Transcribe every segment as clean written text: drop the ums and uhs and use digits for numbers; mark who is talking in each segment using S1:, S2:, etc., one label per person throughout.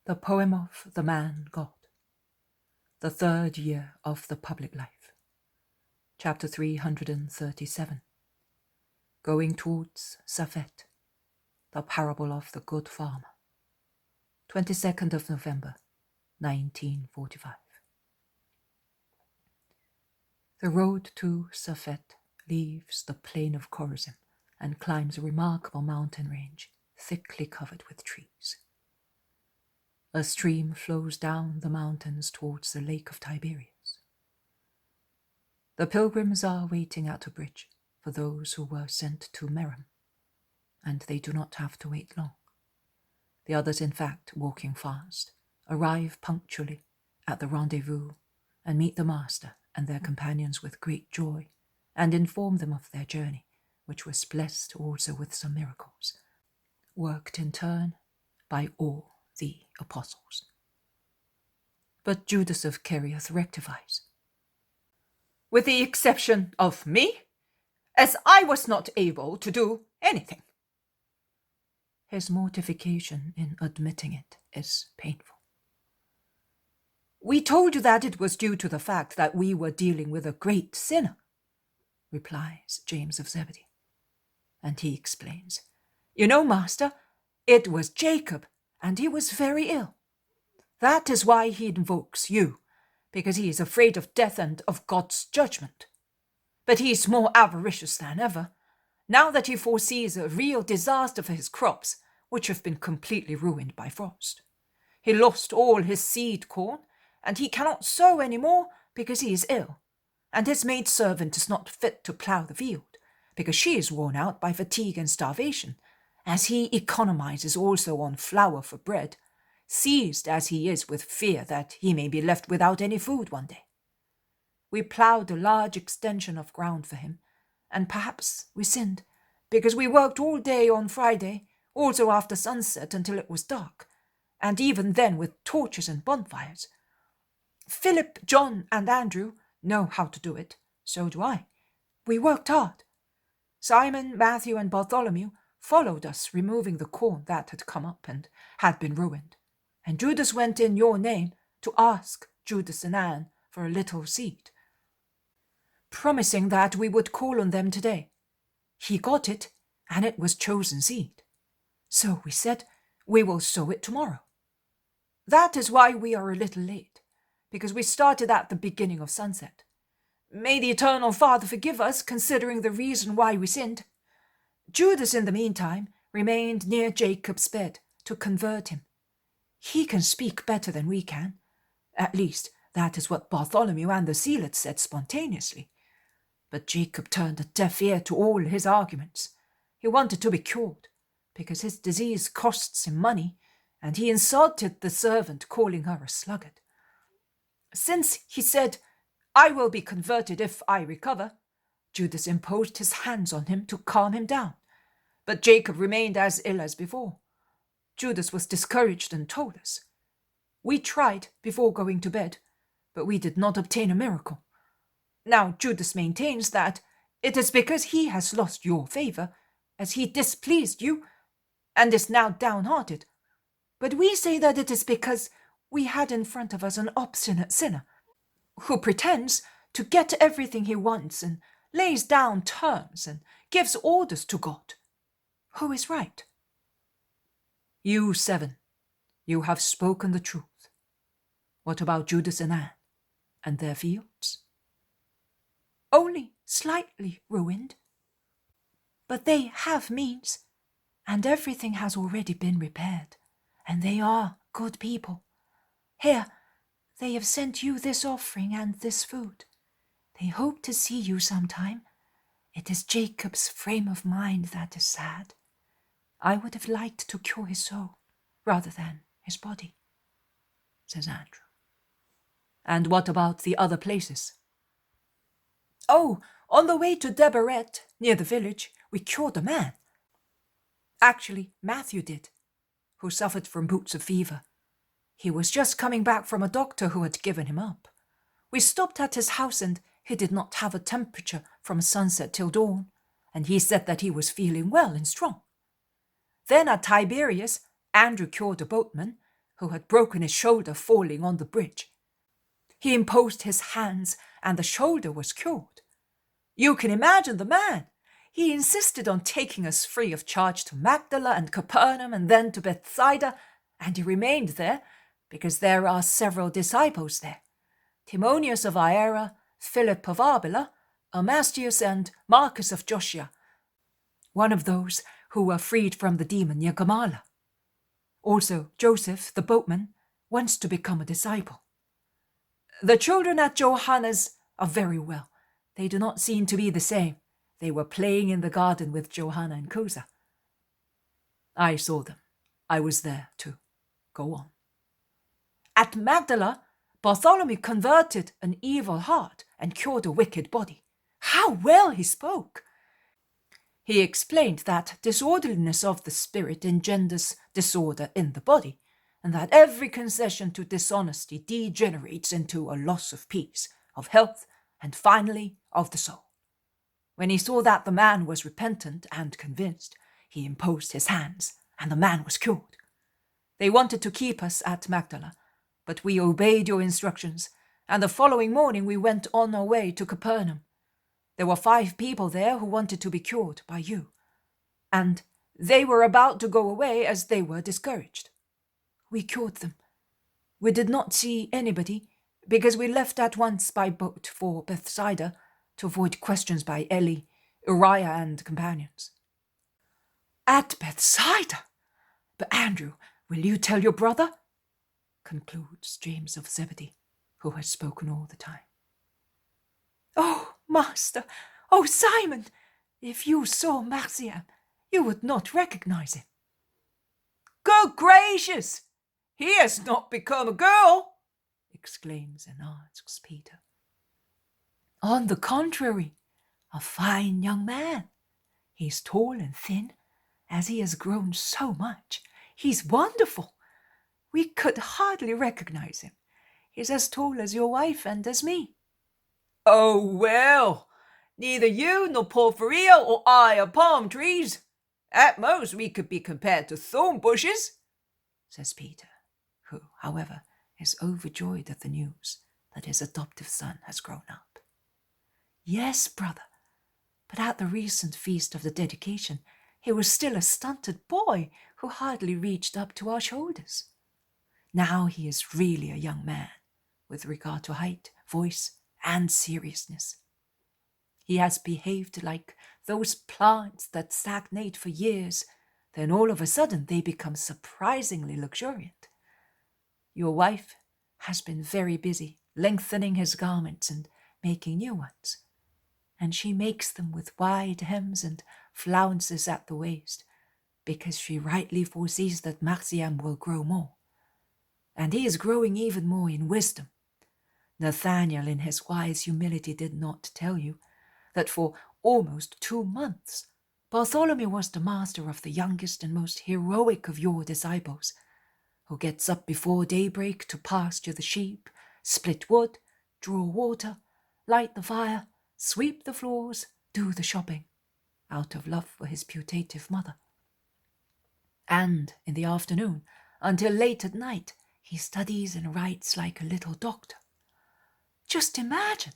S1: The Poem of the Man God. The Third Year of the Public Life. Chapter 337. Going towards Saphet. The Parable of the Good Farmer. 22nd of November, 1945. The road to Saphet leaves the plain of Khorazim and climbs a remarkable mountain range thickly covered with trees. A stream flows down the mountains towards the lake of Tiberias. The pilgrims are waiting at a bridge for those who were sent to Merom, and they do not have to wait long. The others, in fact, walking fast, arrive punctually at the rendezvous and meet the master and their companions with great joy, and inform them of their journey, which was blessed also with some miracles, worked in turn by all the apostles. But Judas of Kerioth rectifies. With the exception of me, as I was not able to do anything. His mortification in admitting it is painful. We told you that it was due to the fact that we were dealing with a great sinner, replies James of Zebedee. And he explains, You know, Master, it was Jacob, and he was very ill. That is why he invokes you, because he is afraid of death and of God's judgment. But he is more avaricious than ever, now that he foresees a real disaster for his crops, which have been completely ruined by frost. He lost all his seed corn, and he cannot sow any more because he is ill, and his maidservant is not fit to plough the field, because she is worn out by fatigue and starvation, as he economizes also on flour for bread, seized as he is with fear that he may be left without any food one day. We ploughed a large extension of ground for him, and perhaps we sinned, because we worked all day on Friday, also after sunset until it was dark, and even then with torches and bonfires. Philip, John, and Andrew know how to do it, so do I. We worked hard. Simon, Matthew, and Bartholomew followed us, removing the corn that had come up and had been ruined. And Judas went in your name to ask Judas and Anne for a little seed, promising that we would call on them today. He got it, and it was chosen seed. So we said, we will sow it tomorrow. That is why we are a little late, because we started at the beginning of sunset. May the Eternal Father forgive us, considering the reason why we sinned. Judas, in the meantime, remained near Jacob's bed to convert him. He can speak better than we can. At least, that is what Bartholomew and the Zealots said spontaneously. But Jacob turned a deaf ear to all his arguments. He wanted to be cured, because his disease costs him money, and he insulted the servant, calling her a sluggard. Since he said, I will be converted if I recover, Judas imposed his hands on him to calm him down, but Jacob remained as ill as before. Judas was discouraged and told us. We tried before going to bed, but we did not obtain a miracle. Now Judas maintains that it is because he has lost your favor, as he displeased you, and is now downhearted. But we say that it is because we had in front of us an obstinate sinner, who pretends to get everything he wants and lays down terms and gives orders to God. Who is right? You 7, you have spoken the truth. What about Judas and Anne, and their fields? Only slightly ruined. But they have means, and everything has already been repaired, and they are good people. Here, they have sent you this offering and this food. They hope to see you sometime. It is Jacob's frame of mind that is sad. I would have liked to cure his soul rather than his body, says Andrew. And what about the other places? Oh, on the way to Debaret, near the village, we cured a man. Actually, Matthew did, who suffered from boots of fever. He was just coming back from a doctor who had given him up. We stopped at his house, and he did not have a temperature from sunset till dawn, and he said that he was feeling well and strong. Then at Tiberias, Andrew cured a boatman, who had broken his shoulder falling on the bridge. He imposed his hands, and the shoulder was cured. You can imagine the man. He insisted on taking us free of charge to Magdala and Capernaum and then to Bethsaida, and he remained there because there are several disciples there. Timonius of Myra, Philip of Arbela, Amastius and Marcus of Joshua, one of those who were freed from the demon near Gamala. Also, Joseph, the boatman, wants to become a disciple. The children at Johanna's are very well. They do not seem to be the same. They were playing in the garden with Johanna and Cusa. I saw them. I was there too. Go on. At Magdala, Bartholomew converted an evil heart and cured a wicked body. How well he spoke! He explained that disorderliness of the spirit engenders disorder in the body, and that every concession to dishonesty degenerates into a loss of peace, of health, and finally of the soul. When he saw that the man was repentant and convinced, he imposed his hands, and the man was cured. They wanted to keep us at Magdala, but we obeyed your instructions, and the following morning we went on our way to Capernaum. There were 5 people there who wanted to be cured by you, and they were about to go away as they were discouraged. We cured them. We did not see anybody, because we left at once by boat for Bethsaida to avoid questions by Eli, Uriah, and companions. At Bethsaida? But Andrew, will you tell your brother? Concludes James of Zebedee, who has spoken all the time. Oh, Master! Oh, Simon! If you saw Marciam, you would not recognize him. Good gracious! He has not become a girl! Exclaims and asks Peter. On the contrary, a fine young man. He's tall and thin, as he has grown so much. He's wonderful. We could hardly recognize him. He's as tall as your wife and as me. Oh, well, neither you nor Porphyria or I are palm trees. At most we could be compared to thorn bushes, says Peter, who, however, is overjoyed at the news that his adoptive son has grown up. Yes, brother, but at the recent feast of the dedication, he was still a stunted boy who hardly reached up to our shoulders. Now he is really a young man, with regard to height, voice, and seriousness. He has behaved like those plants that stagnate for years, then all of a sudden they become surprisingly luxuriant. Your wife has been very busy lengthening his garments and making new ones, and she makes them with wide hems and flounces at the waist, because she rightly foresees that Marciam will grow more. And he is growing even more in wisdom. Nathanael in his wise humility did not tell you that for almost 2 months Bartholomew was the master of the youngest and most heroic of your disciples, who gets up before daybreak to pasture the sheep, split wood, draw water, light the fire, sweep the floors, do the shopping, out of love for his putative mother. And in the afternoon, until late at night, he studies and writes like a little doctor. Just imagine!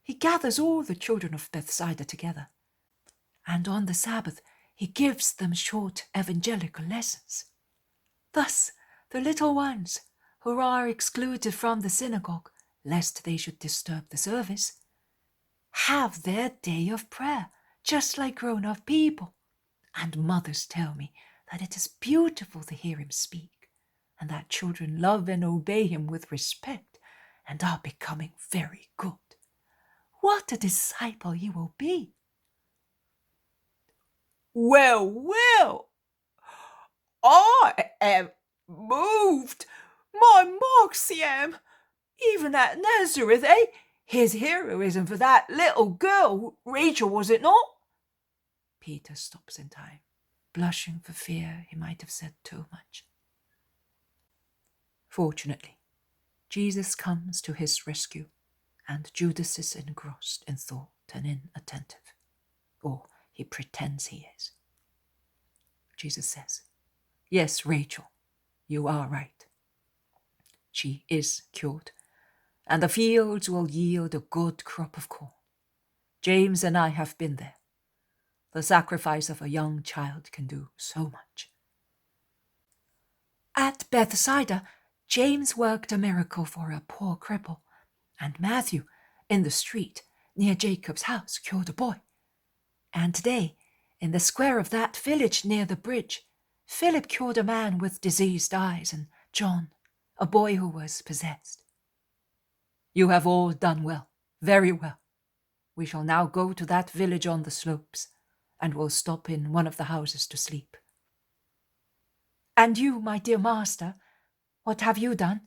S1: He gathers all the children of Bethsaida together, and on the Sabbath he gives them short evangelical lessons. Thus, the little ones, who are excluded from the synagogue, lest they should disturb the service, have their day of prayer, just like grown-up people. And mothers tell me that it is beautiful to hear him speak, and that children love and obey him with respect, and are becoming very good. What a disciple he will be! Well, well, I am moved. My Marciam, even at Nazareth, eh? His heroism for that little girl, Rachel, was it not? Peter stops in time, blushing for fear he might have said too much. Fortunately, Jesus comes to his rescue, and Judas is engrossed in thought and inattentive, or he pretends he is. Jesus says, "Yes, Rachel, you are right. she is cured, and the fields will yield a good crop of corn. James and I have been there. The sacrifice of a young child can do so much. At Bethsaida, James worked a miracle for a poor cripple, and Matthew, in the street near Jacob's house, cured a boy. And today, in the square of that village near the bridge, Philip cured a man with diseased eyes, and John, a boy who was possessed. You have all done well, very well. We shall now go to that village on the slopes, and will stop in one of the houses to sleep. And you, my dear master, what have you done?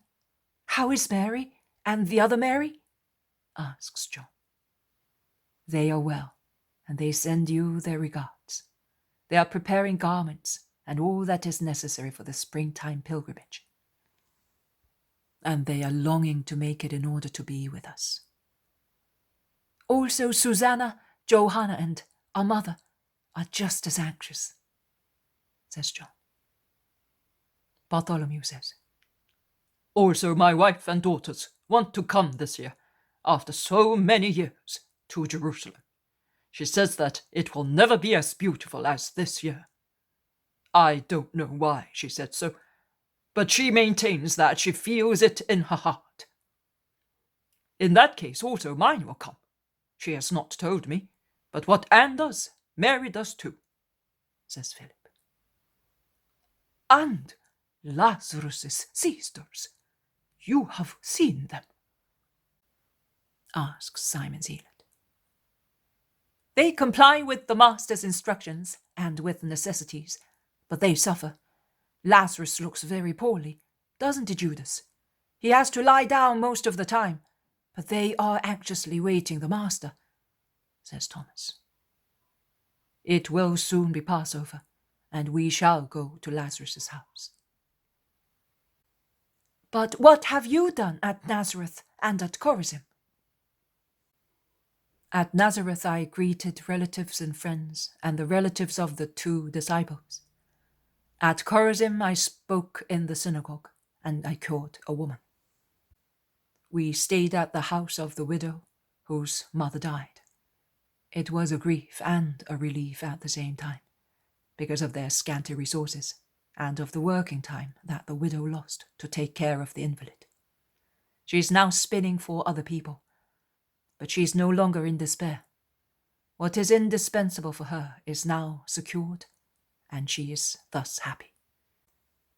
S1: How is Mary and the other Mary? Asks John. They are well, and they send you their regards. They are preparing garments and all that is necessary for the springtime pilgrimage. And they are longing to make it in order to be with us. Also Susanna, Johanna, and our mother are just as anxious, says John. Bartholomew says, also my wife and daughters want to come this year, after so many years, to Jerusalem. She says that it will never be as beautiful as this year. I don't know why she said so, but she maintains that she feels it in her heart. In that case also mine will come. She has not told me, but what Anne does, Mary does too, says Philip. And Lazarus's sisters, you have seen them? Asks Simon Zealot. They comply with the master's instructions and with necessities, but they suffer. Lazarus looks very poorly, doesn't he, Judas? He has to lie down most of the time, but they are anxiously waiting the master, says Thomas. It will soon be Passover, and we shall go to Lazarus's house. But what have you done at Nazareth and at Chorazin? At Nazareth I greeted relatives and friends, and the relatives of the 2 disciples. At Chorazin I spoke in the synagogue, and I cured a woman. We stayed at the house of the widow whose mother died. It was a grief and a relief at the same time, because of their scanty resources, and of the working time that the widow lost to take care of the invalid. She is now spinning for other people, but she is no longer in despair. What is indispensable for her is now secured, and she is thus happy.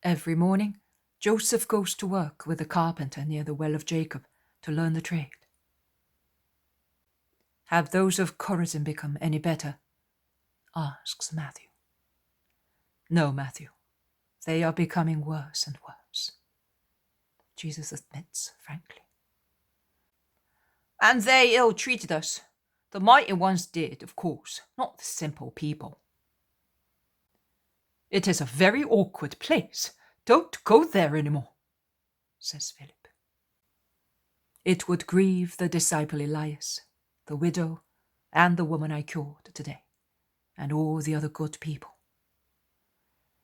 S1: Every morning, Joseph goes to work with a carpenter near the well of Jacob to learn the trade. Have those of Chorazin become any better? Asks Matthew. No, Matthew. They are becoming worse and worse, Jesus admits frankly. And they ill-treated us. The mighty ones did, of course, not the simple people. It is a very awkward place. Don't go there any more, says Philip. It would grieve the disciple Elias, the widow, and the woman I cured today, and all the other good people.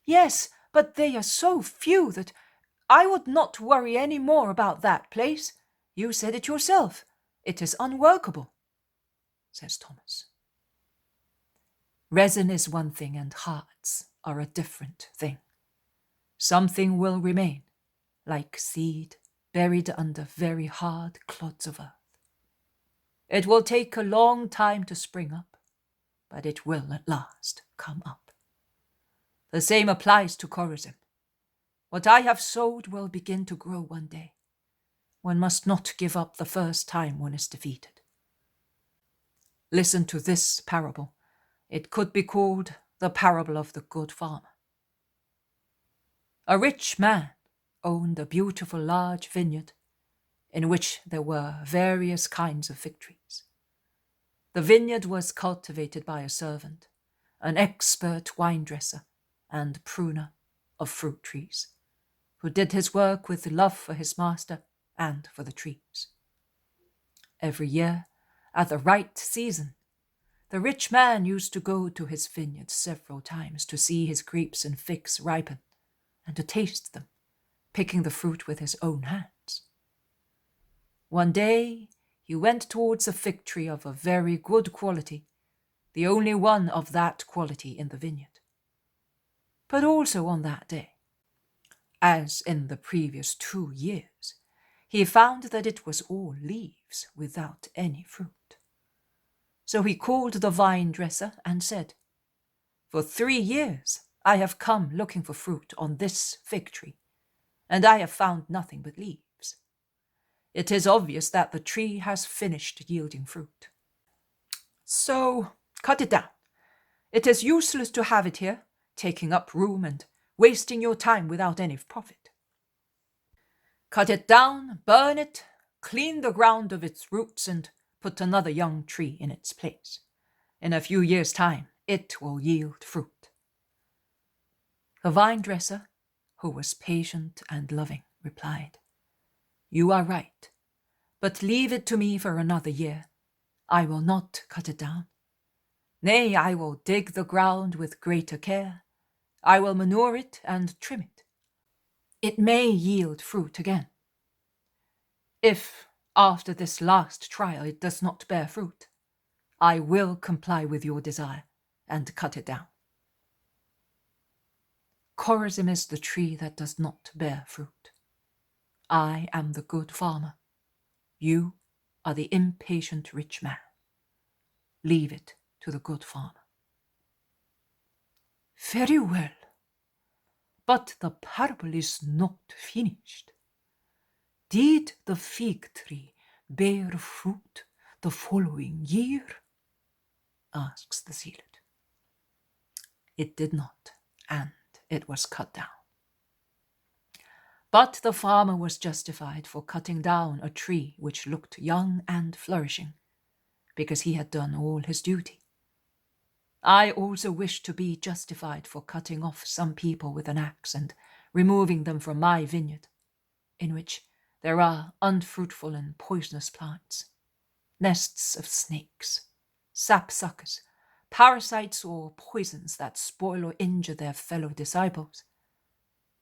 S1: Yes, but they are so few that I would not worry any more about that place. You said it yourself. It is unworkable, says Thomas. Resin is one thing and hearts are a different thing. Something will remain, like seed buried under very hard clods of earth. It will take a long time to spring up, but it will at last come up. The same applies to Chorazin. What I have sowed will begin to grow one day. One must not give up the first time one is defeated. Listen to this parable. It could be called the parable of the good farmer. A rich man owned a beautiful large vineyard in which there were various kinds of fig trees. The vineyard was cultivated by a servant, an expert wine dresser and pruner of fruit trees, who did his work with love for his master and for the trees. Every year, at the right season, the rich man used to go to his vineyard several times to see his grapes and figs ripen and to taste them, picking the fruit with his own hands. One day he went towards a fig tree of a very good quality, the only one of that quality in the vineyard. But also on that day, as in the previous 2 years, he found that it was all leaves without any fruit. So he called the vine dresser and said, "For 3 years I have come looking for fruit on this fig tree, and I have found nothing but leaves. It is obvious that the tree has finished yielding fruit. So cut it down. It is useless to have it here, taking up room and wasting your time without any profit. Cut it down, burn it, clean the ground of its roots, and put another young tree in its place. In a few years' time, it will yield fruit." The vine dresser, who was patient and loving, replied, "You are right, but leave it to me for another year. I will not cut it down. Nay, I will dig the ground with greater care. I will manure it and trim it. It may yield fruit again. If, after this last trial, it does not bear fruit, I will comply with your desire and cut it down." Chorazim is the tree that does not bear fruit. I am the good farmer. You are the impatient rich man. Leave it to the good farmer. "Very well, but the parable is not finished. Did the fig tree bear fruit the following year?" asks the zealot. It did not, and it was cut down. But the farmer was justified for cutting down a tree which looked young and flourishing, because he had done all his duty. I also wish to be justified for cutting off some people with an axe and removing them from my vineyard, in which there are unfruitful and poisonous plants, nests of snakes, sapsuckers, parasites or poisons that spoil or injure their fellow disciples,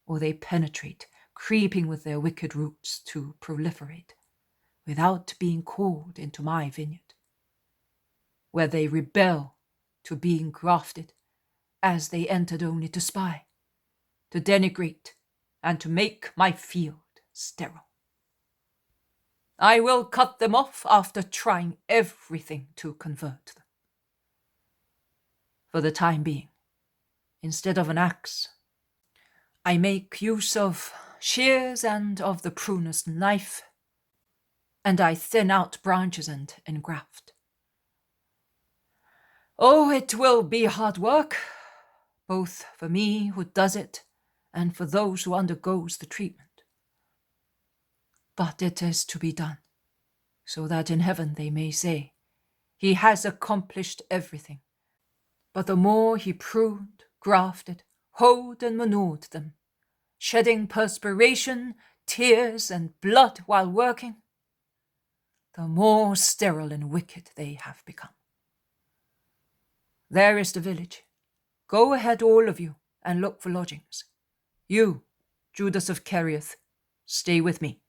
S1: or they penetrate, creeping with their wicked roots to proliferate, without being called into my vineyard, where they rebel to being grafted, as they entered only to spy, to denigrate, and to make my field sterile. I will cut them off after trying everything to convert them. For the time being, instead of an axe, I make use of shears and of the pruner's knife, and I thin out branches and engraft. Oh, it will be hard work, both for me who does it and for those who undergoes the treatment. But it is to be done, so that in heaven they may say, "He has accomplished everything." But the more he pruned, grafted, hoed and manured them, shedding perspiration, tears, and blood while working, the more sterile and wicked they have become. There is the village. Go ahead, all of you, and look for lodgings. You, Judas of Kerioth, stay with me.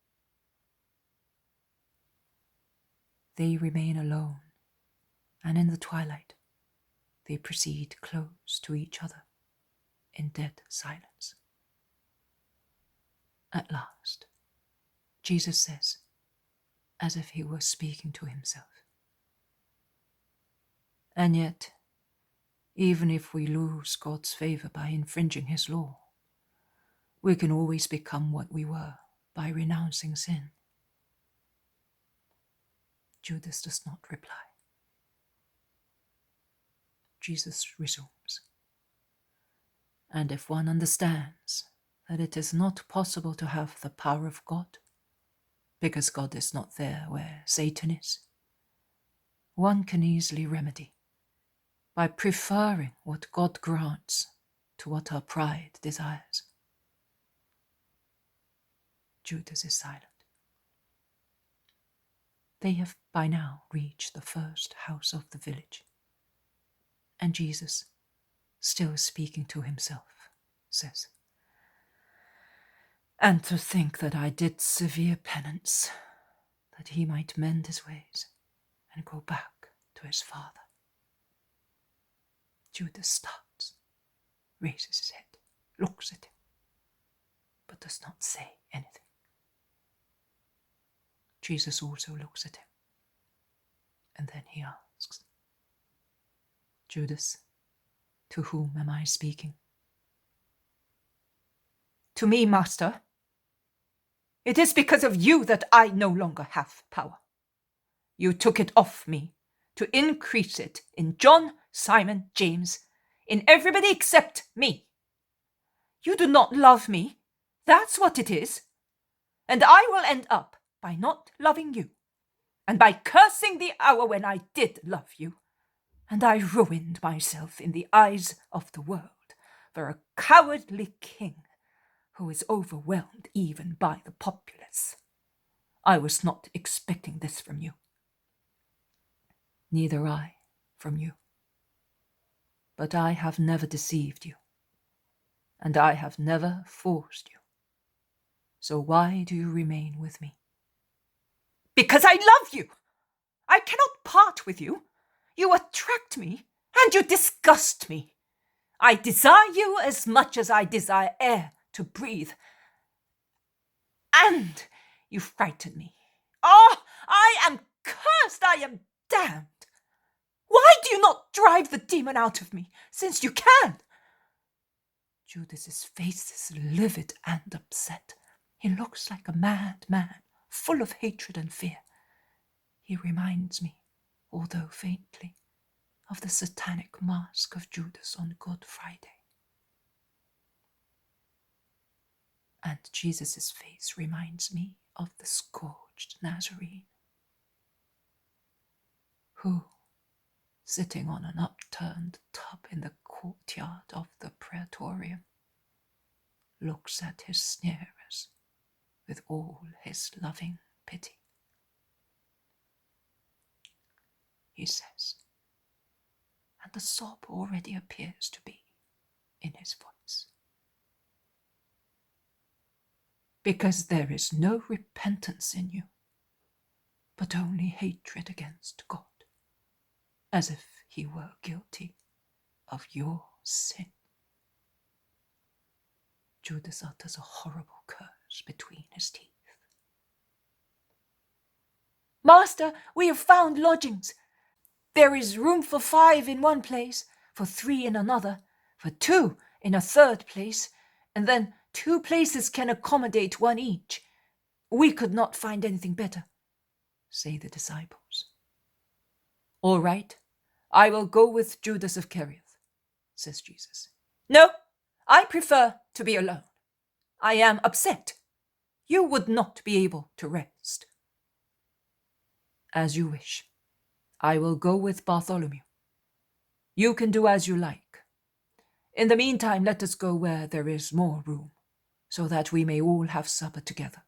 S1: They remain alone, and in the twilight they proceed close to each other in dead silence. At last, Jesus says, as if he were speaking to himself, "And yet, even if we lose God's favor by infringing his law, we can always become what we were by renouncing sin." Judas does not reply. Jesus resumes, "And if one understands that it is not possible to have the power of God, because God is not there where Satan is, one can easily remedy by preferring what God grants to what our pride desires." Judas is silent. They have by now reached the first house of the village, and Jesus, still speaking to himself, says, "And to think that I did severe penance, that he might mend his ways and go back to his father. Judas starts, raises his head, looks at him, but does not say anything. Jesus also looks at him, and then he asks, Judas, to whom am I speaking? To me, Master. It is because of you that I no longer have power. You took it off me to increase it in John, Simon, James, in everybody except me. You do not love me. That's what it is. And I will end up by not loving you, and by cursing the hour when I did love you. And I ruined myself in the eyes of the world for a cowardly king who is overwhelmed even by the populace. I was not expecting this from you. Neither I from you. But I have never deceived you, and I have never forced you. So why do you remain with me? Because I love you. I cannot part with you. You attract me, and you disgust me. I desire you as much as I desire air to breathe. And you frighten me. Oh, I am cursed. I am damned. Why do you not drive the demon out of me, since you can? Judas's face is livid and upset. He looks like a mad man, full of hatred and fear. He reminds me, although faintly, of the satanic mask of Judas on Good Friday. And Jesus' face reminds me of the scourged Nazarene, who, sitting on an upturned tub in the courtyard of the praetorium, looks at his sneerers with all his loving pity. He says, and the sob already appears to be in his voice. Because there is no repentance in you, but only hatred against God, as if he were guilty of your sin. Judas utters a horrible curse between his teeth. Master, we have found lodgings. There is room for 5 in one place, for 3 in another, for 2 in a third place, and then 2 places can accommodate 1 each. We could not find anything better, say the disciples. All right, I will go with Judas of Kerioth, says Jesus. No, I prefer to be alone. I am upset. You would not be able to rest. As you wish. I will go with Bartholomew. You can do as you like. In the meantime, let us go where there is more room, so that we may all have supper together.